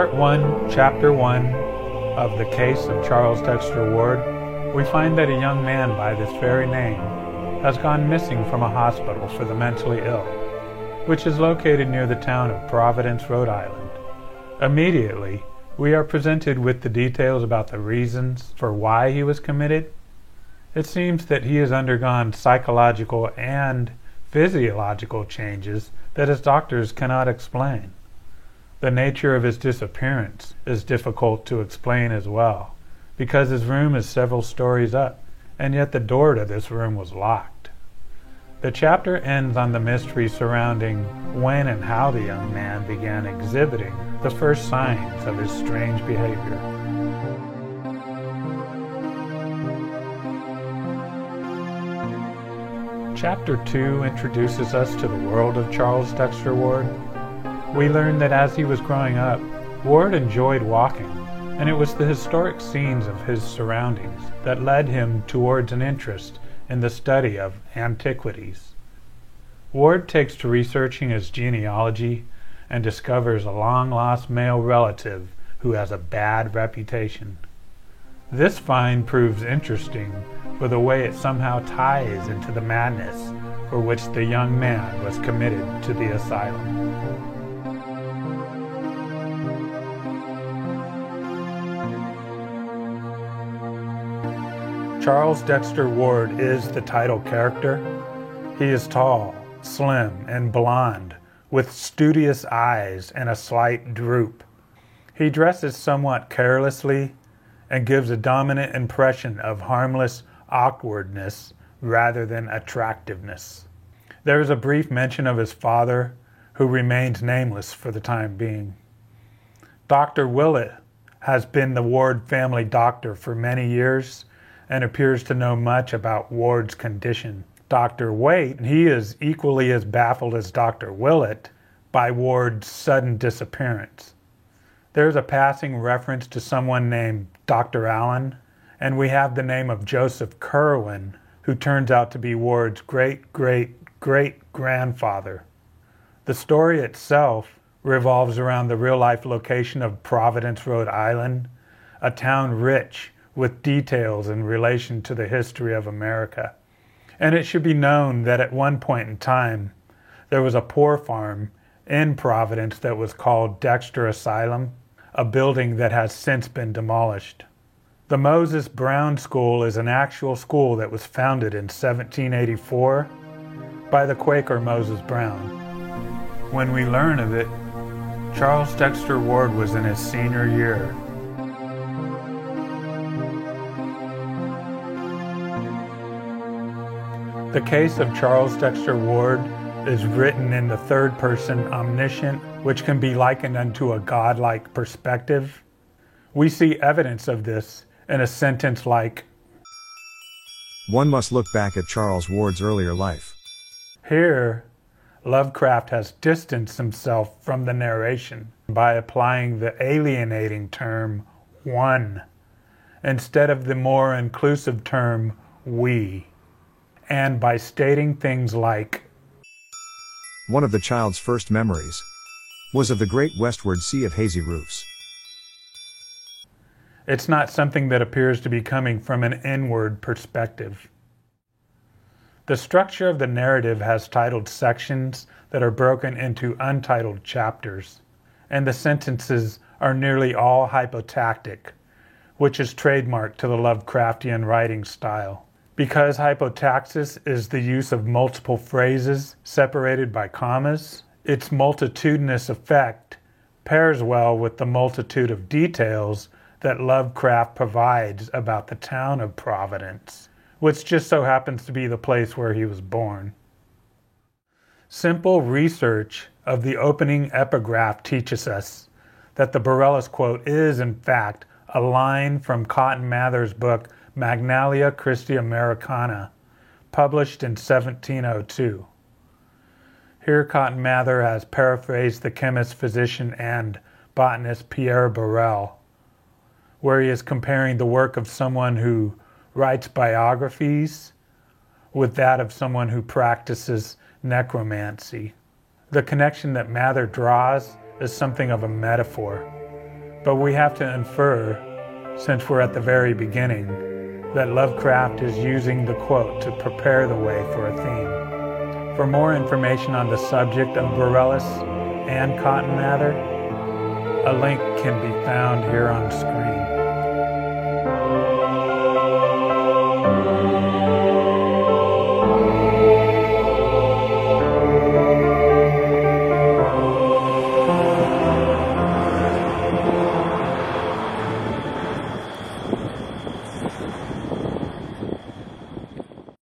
Part 1, Chapter 1 of The Case of Charles Dexter Ward, we find that a young man by this very name has gone missing from a hospital for the mentally ill, which is located near the town of Providence, Rhode Island. Immediately, we are presented with the details about the reasons for why he was committed. It seems that he has undergone psychological and physiological changes that his doctors cannot explain. The nature of his disappearance is difficult to explain as well, because his room is several stories up, and yet the door to this room was locked. The chapter ends on the mystery surrounding when and how the young man began exhibiting the first signs of his strange behavior. Chapter 2 introduces us to the world of Charles Dexter Ward. We learn that as he was growing up, Ward enjoyed walking, and it was the historic scenes of his surroundings that led him towards an interest in the study of antiquities. Ward takes to researching his genealogy and discovers a long-lost male relative who has a bad reputation. This find proves interesting for the way it somehow ties into the madness for which the young man was committed to the asylum. Charles Dexter Ward is the title character. He is tall, slim, and blond, with studious eyes and a slight droop. He dresses somewhat carelessly and gives a dominant impression of harmless awkwardness rather than attractiveness. There is a brief mention of his father, who remains nameless for the time being. Dr. Willett has been the Ward family doctor for many years and appears to know much about Ward's condition. Dr. Waite, he is equally as baffled as Dr. Willett by Ward's sudden disappearance. There's a passing reference to someone named Dr. Allen, and we have the name of Joseph Kerwin, who turns out to be Ward's great-great-great-grandfather. The story itself revolves around the real-life location of Providence, Rhode Island, a town rich with details in relation to the history of America. And it should be known that at one point in time, there was a poor farm in Providence that was called Dexter Asylum, a building that has since been demolished. The Moses Brown School is an actual school that was founded in 1784 by the Quaker Moses Brown. When we learn of it, Charles Dexter Ward was in his senior year. The case of Charles Dexter Ward is written in the third person omniscient, which can be likened unto a godlike perspective. We see evidence of this in a sentence like, "One must look back at Charles Ward's earlier life." Here, Lovecraft has distanced himself from the narration by applying the alienating term one instead of the more inclusive term we, and by stating things like, "One of the child's first memories was of the great westward sea of hazy roofs." It's not something that appears to be coming from an inward perspective. The structure of the narrative has titled sections that are broken into untitled chapters, and the sentences are nearly all hypotactic, which is trademark to the Lovecraftian writing style. Because hypotaxis is the use of multiple phrases separated by commas, its multitudinous effect pairs well with the multitude of details that Lovecraft provides about the town of Providence, which just so happens to be the place where he was born. Simple research of the opening epigraph teaches us that the Borellus quote is, in fact, a line from Cotton Mather's book Magnalia Christi Americana, published in 1702. Here Cotton Mather has paraphrased the chemist, physician, and botanist Pierre Borel, where he is comparing the work of someone who writes biographies with that of someone who practices necromancy. The connection that Mather draws is something of a metaphor. But we have to infer, since we're at the very beginning, that Lovecraft is using the quote to prepare the way for a theme. For more information on the subject of Borellus and Cotton Mather, a link can be found here on screen.